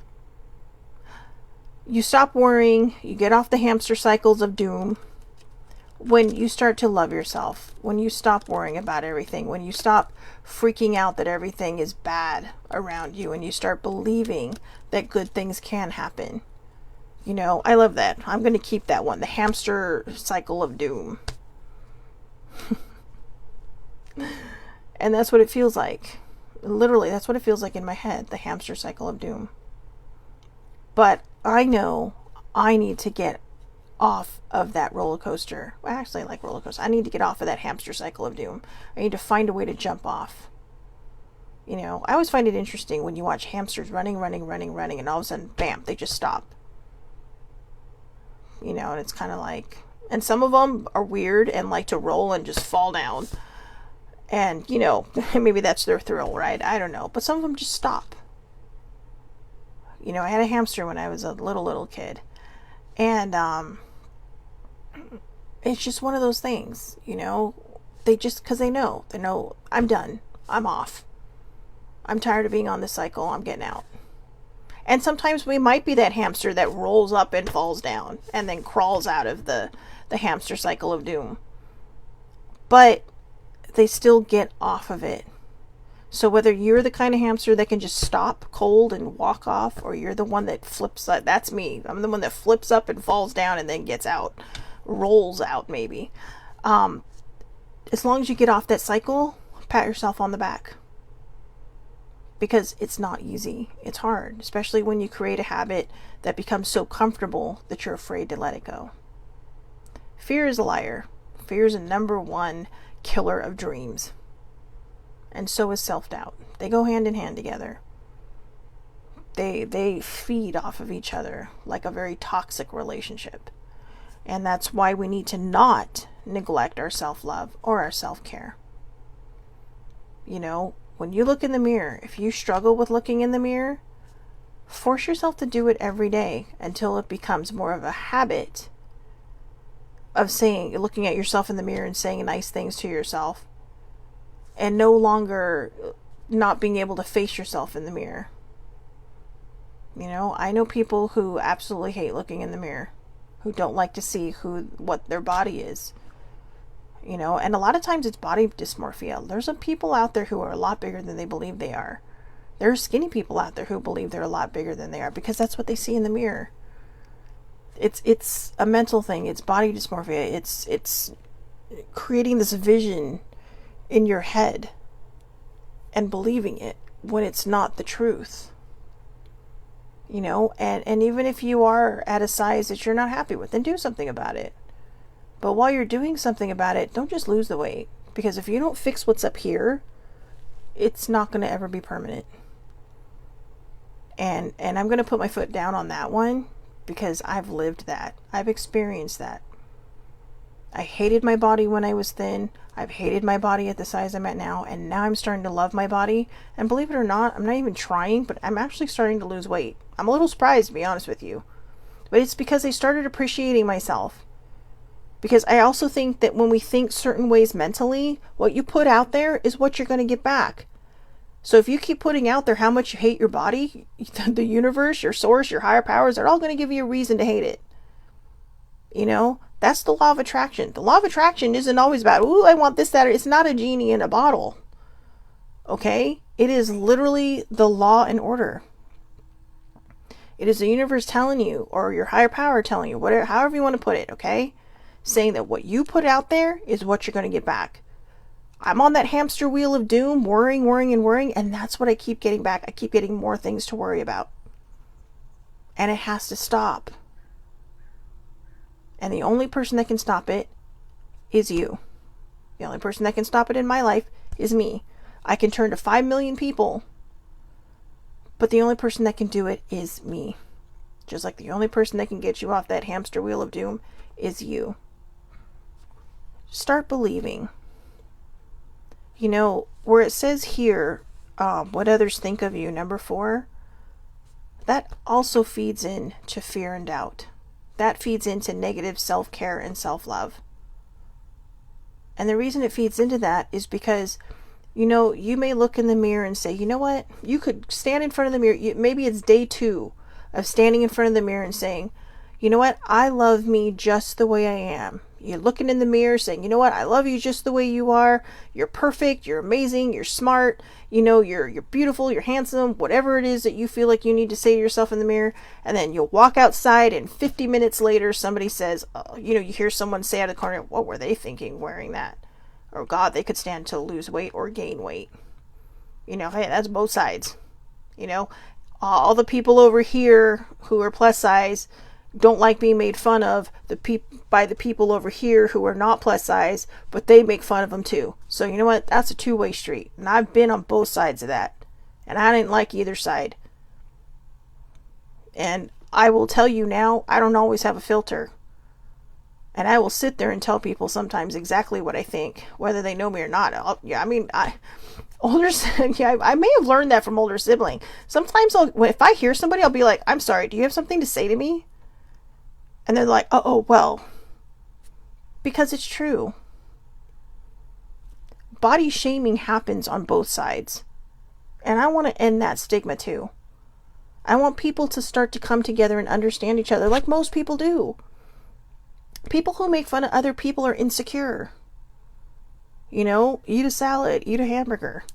You stop worrying, you get off the hamster cycles of doom when you start to love yourself, when you stop worrying about everything, when you stop freaking out that everything is bad around you, and you start believing that good things can happen. You know, I love that. I'm going to keep that one, the hamster cycle of doom. And that's what it feels like. Literally, that's what it feels like in my head, the hamster cycle of doom. But I know I need to get off of that roller coaster. Well, actually, I like roller coasters. I need to get off of that hamster cycle of doom. I need to find a way to jump off. You know, I always find it interesting when you watch hamsters running, and all of a sudden, bam, they just stop. You know, and it's kind of like, and some of them are weird and like to roll and just fall down. And, you know, maybe that's their thrill, right? I don't know. But some of them just stop. You know, I had a hamster when I was a little kid. And it's just one of those things, you know. They just, because they know, I'm done. I'm off. I'm tired of being on this cycle. I'm getting out. And sometimes we might be that hamster that rolls up and falls down and then crawls out of the hamster cycle of doom. But they still get off of it. So whether you're the kind of hamster that can just stop cold and walk off, or you're the one that flips, that's me. I'm the one that flips up and falls down and then gets out, rolls out maybe. As long as you get off that cycle, pat yourself on the back. Because it's not easy. It's hard, especially when you create a habit that becomes so comfortable that you're afraid to let it go. Fear is a liar. Fear is a number one killer of dreams. And so is self-doubt. They go hand in hand together. They feed off of each other like a very toxic relationship. And that's why we need to not neglect our self-love or our self-care. You know, when you look in the mirror, if you struggle with looking in the mirror, force yourself to do it every day until it becomes more of a habit of looking at yourself in the mirror and saying nice things to yourself, and no longer not being able to face yourself in the mirror. You know, I know people who absolutely hate looking in the mirror, who don't like to see what their body is. You know, and a lot of times it's body dysmorphia. There's some people out there who are a lot bigger than they believe they are. There are skinny people out there who believe they're a lot bigger than they are because that's what they see in the mirror. It's a mental thing. It's body dysmorphia. It's creating this vision in your head and believing it when it's not the truth. You know, and even if you are at a size that you're not happy with, then do something about it. But while you're doing something about it, don't just lose the weight. Because if you don't fix what's up here, it's not going to ever be permanent. And I'm going to put my foot down on that one because I've lived that. I've experienced that. I hated my body when I was thin. I've hated my body at the size I'm at now. And now I'm starting to love my body. And believe it or not, I'm not even trying, but I'm actually starting to lose weight. I'm a little surprised, to be honest with you. But it's because I started appreciating myself. Because I also think that when we think certain ways mentally, what you put out there is what you're going to get back. So if you keep putting out there how much you hate your body, the universe, your source, your higher powers, they're all going to give you a reason to hate it. You know, that's the law of attraction. The law of attraction isn't always about, ooh, I want this, that, or it's not a genie in a bottle. Okay? It is literally the law and order. It is the universe telling you, or your higher power telling you, whatever, however you want to put it, okay? Saying that what you put out there is what you're going to get back. I'm on that hamster wheel of doom, worrying, and that's what I keep getting back. I keep getting more things to worry about. And it has to stop. And the only person that can stop it is you. The only person that can stop it in my life is me. I can turn to 5 million people, but the only person that can do it is me. Just like the only person that can get you off that hamster wheel of doom is you. Start believing. You know, where it says here, what others think of you, number 4, that also feeds into fear and doubt. That feeds into negative self-care and self-love. And the reason it feeds into that is because, you know, you may look in the mirror and say, you know what? You could stand in front of the mirror. Maybe it's day 2 of standing in front of the mirror and saying, you know what? I love me just the way I am. You're looking in the mirror saying, you know what? I love you just the way you are. You're perfect. You're amazing. You're smart. You know, you're beautiful. You're handsome. Whatever it is that you feel like you need to say to yourself in the mirror. And then you'll walk outside and 50 minutes later, somebody says, oh, you know, you hear someone say out of the corner, what were they thinking wearing that? Or God, they could stand to lose weight or gain weight. You know, hey, that's both sides. You know, all the people over here who are plus size don't like being made fun of by the people over here who are not plus size, but they make fun of them too. So you know what? That's a two-way street. And I've been on both sides of that. And I didn't like either side. And I will tell you now, I don't always have a filter. And I will sit there and tell people sometimes exactly what I think, whether they know me or not. I may have learned that from older sibling. Sometimes if I hear somebody, I'll be like, I'm sorry, do you have something to say to me? And they're like, oh, well, because it's true. Body shaming happens on both sides. And I want to end that stigma too. I want people to start to come together and understand each other like most people do. People who make fun of other people are insecure. You know, eat a salad, eat a hamburger.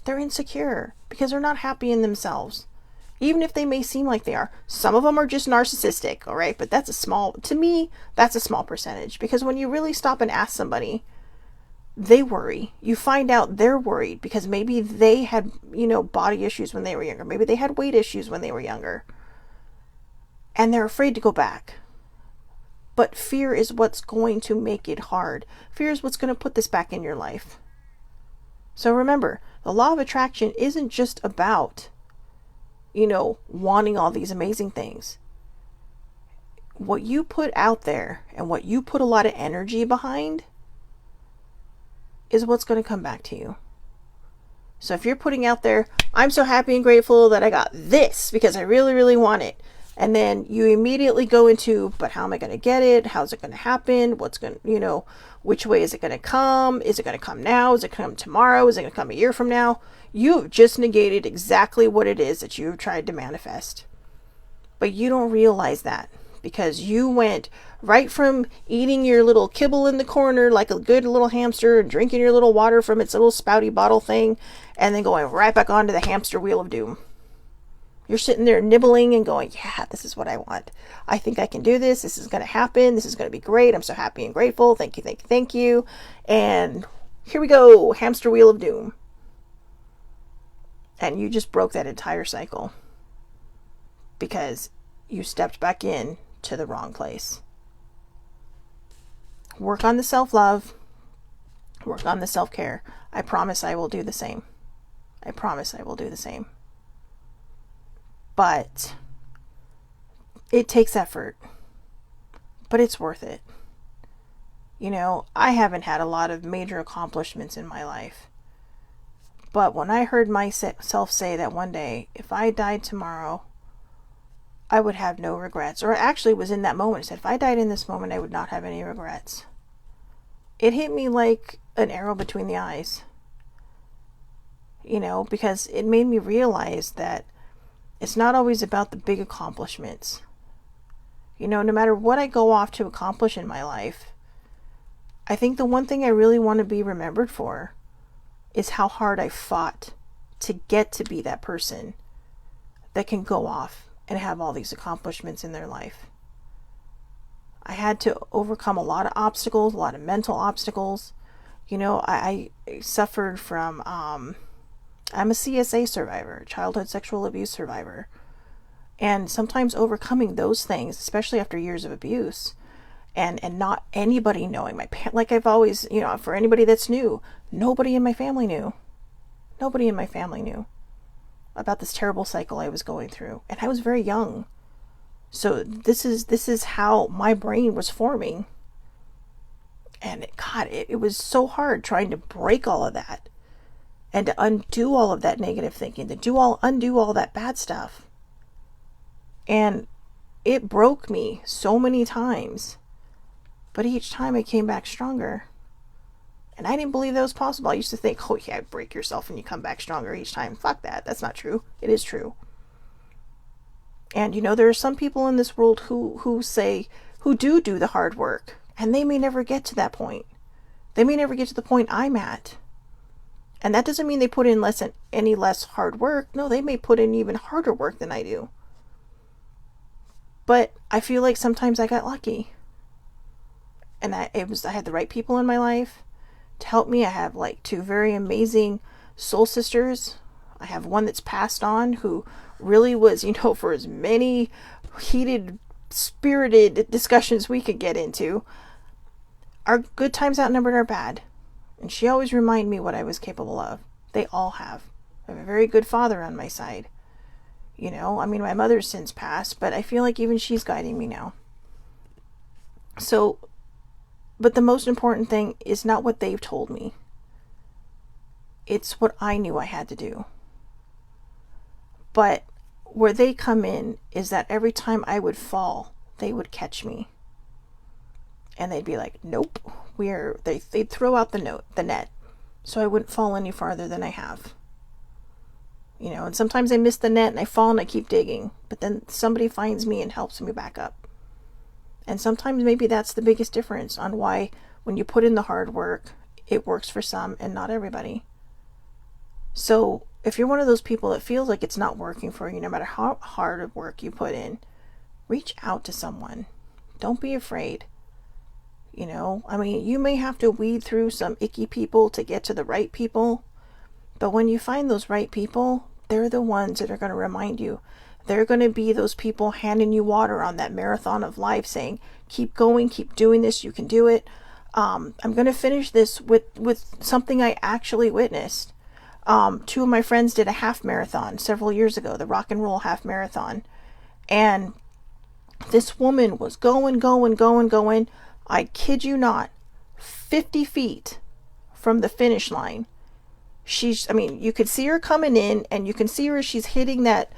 They're insecure because they're not happy in themselves. Even if they may seem like they are. Some of them are just narcissistic, all right? But that's to me, that's a small percentage. Because when you really stop and ask somebody, they worry. You find out they're worried because maybe they had, body issues when they were younger. Maybe they had weight issues when they were younger. And they're afraid to go back. But fear is what's going to make it hard. Fear is what's going to put this back in your life. So remember, the law of attraction isn't just about wanting all these amazing things. What you put out there and what you put a lot of energy behind is what's going to come back to you. So if you're putting out there, I'm so happy and grateful that I got this because I really, really want it. And then you immediately go into, but how am I going to get it? How's it going to happen? What's going to, which way is it going to come? Is it going to come now? Is it going to come tomorrow? Is it going to come a year from now? You've just negated exactly what it is that you've tried to manifest. But you don't realize that because you went right from eating your little kibble in the corner like a good little hamster and drinking your little water from its little spouty bottle thing and then going right back onto the hamster wheel of doom. You're sitting there nibbling and going, yeah, this is what I want. I think I can do this. This is going to happen. This is going to be great. I'm so happy and grateful. Thank you, thank you, thank you. And here we go, hamster wheel of doom. And you just broke that entire cycle because you stepped back in to the wrong place. Work on the self-love. Work on the self-care. I promise I will do the same. I promise I will do the same. But it takes effort, but it's worth it. You know, I haven't had a lot of major accomplishments in my life. But when I heard myself say that one day, if I died tomorrow, I would have no regrets. Or actually it was in that moment. I said, if I died in this moment, I would not have any regrets. It hit me like an arrow between the eyes. You know, because it made me realize that it's not always about the big accomplishments. You know, no matter what I go off to accomplish in my life, I think the one thing I really want to be remembered for is how hard I fought to get to be that person that can go off and have all these accomplishments in their life. I had to overcome a lot of obstacles, a lot of mental obstacles. You know, I suffered from, I'm a CSA survivor, childhood sexual abuse survivor. And sometimes overcoming those things, especially after years of abuse, and not anybody knowing, like I've always, you know, for anybody that's new, nobody in my family knew. Nobody in my family knew about this terrible cycle I was going through. And I was very young. So this is how my brain was forming. And it was so hard trying to break all of that and to undo all of that negative thinking, to undo all that bad stuff. And it broke me so many times. But each time I came back stronger. And I didn't believe that was possible. I used to think, oh yeah, break yourself and you come back stronger each time. Fuck that. That's not true. It is true. And you know, there are some people in this world who do the hard work. And they may never get to that point. They may never get to the point I'm at. And that doesn't mean they put in any less hard work. No, they may put in even harder work than I do. But I feel like sometimes I got lucky. And I had the right people in my life to help me. I have like 2 very amazing soul sisters. I have one that's passed on who really was, you know, for as many heated, spirited discussions we could get into, our good times outnumbered our bad. And she always reminded me what I was capable of. They all have. I have a very good father on my side. You know, I mean, my mother's since passed, but I feel like even she's guiding me now. So, but the most important thing is not what they've told me. It's what I knew I had to do. But where they come in is that every time I would fall, they would catch me. And they'd be like, nope, they'd throw out the net, so I wouldn't fall any farther than I have. You know, and sometimes I miss the net and I fall and I keep digging, but then somebody finds me and helps me back up. And sometimes maybe that's the biggest difference on why when you put in the hard work, it works for some and not everybody. So if you're one of those people that feels like it's not working for you, no matter how hard of work you put in, reach out to someone. Don't be afraid. You know, I mean, you may have to weed through some icky people to get to the right people. But when you find those right people, they're the ones that are going to remind you. They're going to be those people handing you water on that marathon of life, saying, keep going, keep doing this, you can do it. I'm going to finish this with something I actually witnessed. 2 of my friends did a half marathon several years ago, the rock and roll half marathon. And this woman was going. I kid you not, 50 feet from the finish line. You could see her coming in, and you can see her as she's hitting that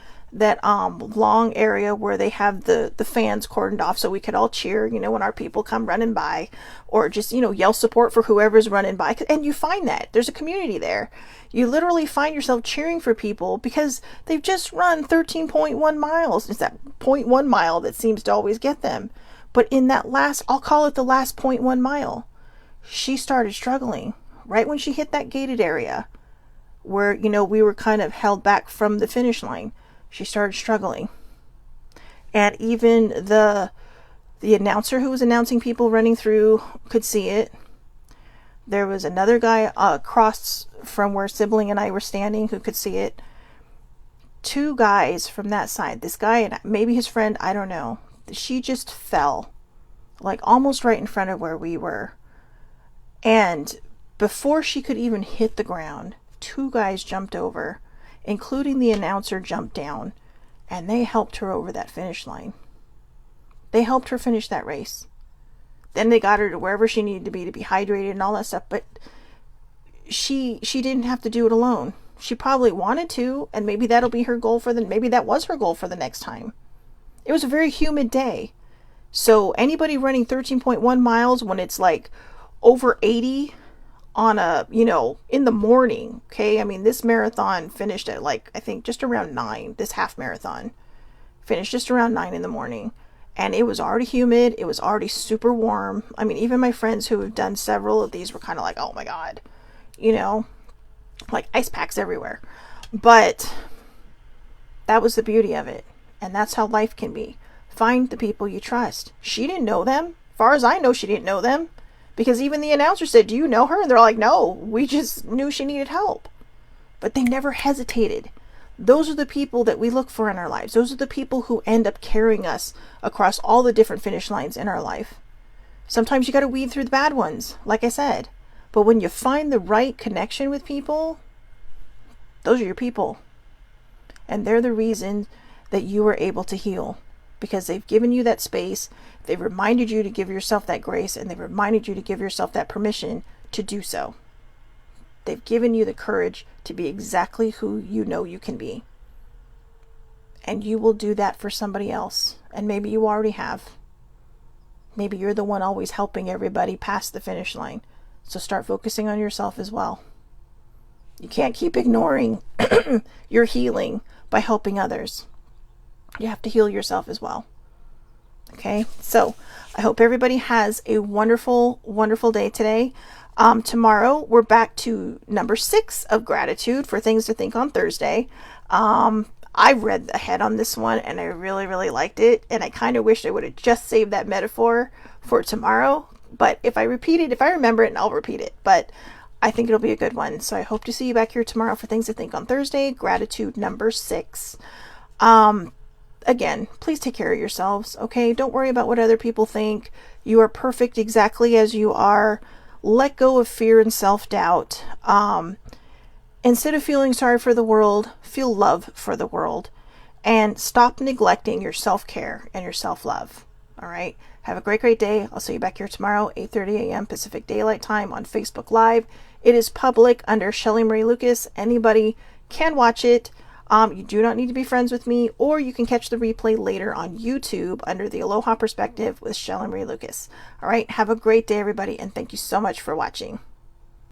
long area where they have the fans cordoned off so we could all cheer, you know, when our people come running by, or just, you know, yell support for whoever's running by. And you find that there's a community there. You literally find yourself cheering for people because they've just run 13.1 miles. It's that 0.1 mile that seems to always get them. But in that I'll call it the last 0.1 mile, she started struggling right when she hit that gated area where, you know, we were kind of held back from the finish line. She started struggling. And even the announcer who was announcing people running through could see it. There was another guy across from where Sibling and I were standing who could see it. 2 guys from that side, this guy and maybe his friend, I don't know. She just fell, like almost right in front of where we were. And before she could even hit the ground, 2 guys jumped over, including the announcer jumped down and they helped her over that finish line. They helped her finish that race. Then they got her to wherever she needed to be hydrated and all that stuff. But she didn't have to do it alone. She probably wanted to, and maybe that'll be her goal maybe that was her goal for the next time. It was a very humid day. So anybody running 13.1 miles when it's like over 80 on in the morning, okay? I mean, this marathon finished at like, I think just around 9, this half marathon finished just around 9 in the morning. And it was already humid. It was already super warm. I mean, even my friends who have done several of these were kind of like, oh my God, like ice packs everywhere. But that was the beauty of it. And that's how life can be. Find the people you trust. She didn't know them. As far as I know, she didn't know them. Because even the announcer said, do you know her? And they're like, no, we just knew she needed help. But they never hesitated. Those are the people that we look for in our lives. Those are the people who end up carrying us across all the different finish lines in our life. Sometimes you got to weed through the bad ones, like I said. But when you find the right connection with people, those are your people. And they're the reason that you were able to heal. Because they've given you that space. They've reminded you to give yourself that grace. And they've reminded you to give yourself that permission to do so. They've given you the courage to be exactly who you know you can be. And you will do that for somebody else. And maybe you already have. Maybe you're the one always helping everybody past the finish line. So start focusing on yourself as well. You can't keep ignoring your healing by helping others. You have to heal yourself as well. Okay? So I hope everybody has a wonderful, wonderful day today. Tomorrow, we're back to number 6 of gratitude for things to think on Thursday. I read ahead on this one and I really, really liked it. And I kind of wish I would have just saved that metaphor for tomorrow. But if I remember it, I'll repeat it. But I think it'll be a good one. So I hope to see you back here tomorrow for things to think on Thursday. Gratitude number 6. Again, please take care of yourselves. Okay? Don't worry about what other people think. You are perfect exactly as you are. Let go of fear and self-doubt. Instead of feeling sorry for the world, feel love for the world. And stop neglecting your self-care and your self-love. All right? Have a great, great day. I'll see you back here tomorrow, 8:30 a.m. Pacific Daylight Time on Facebook Live. It is public under Shelly Marie Lucas. Anybody can watch it. You do not need to be friends with me, or you can catch the replay later on YouTube under the Aloha Perspective with Shelly Marie Lucas. All right, have a great day, everybody, and thank you so much for watching.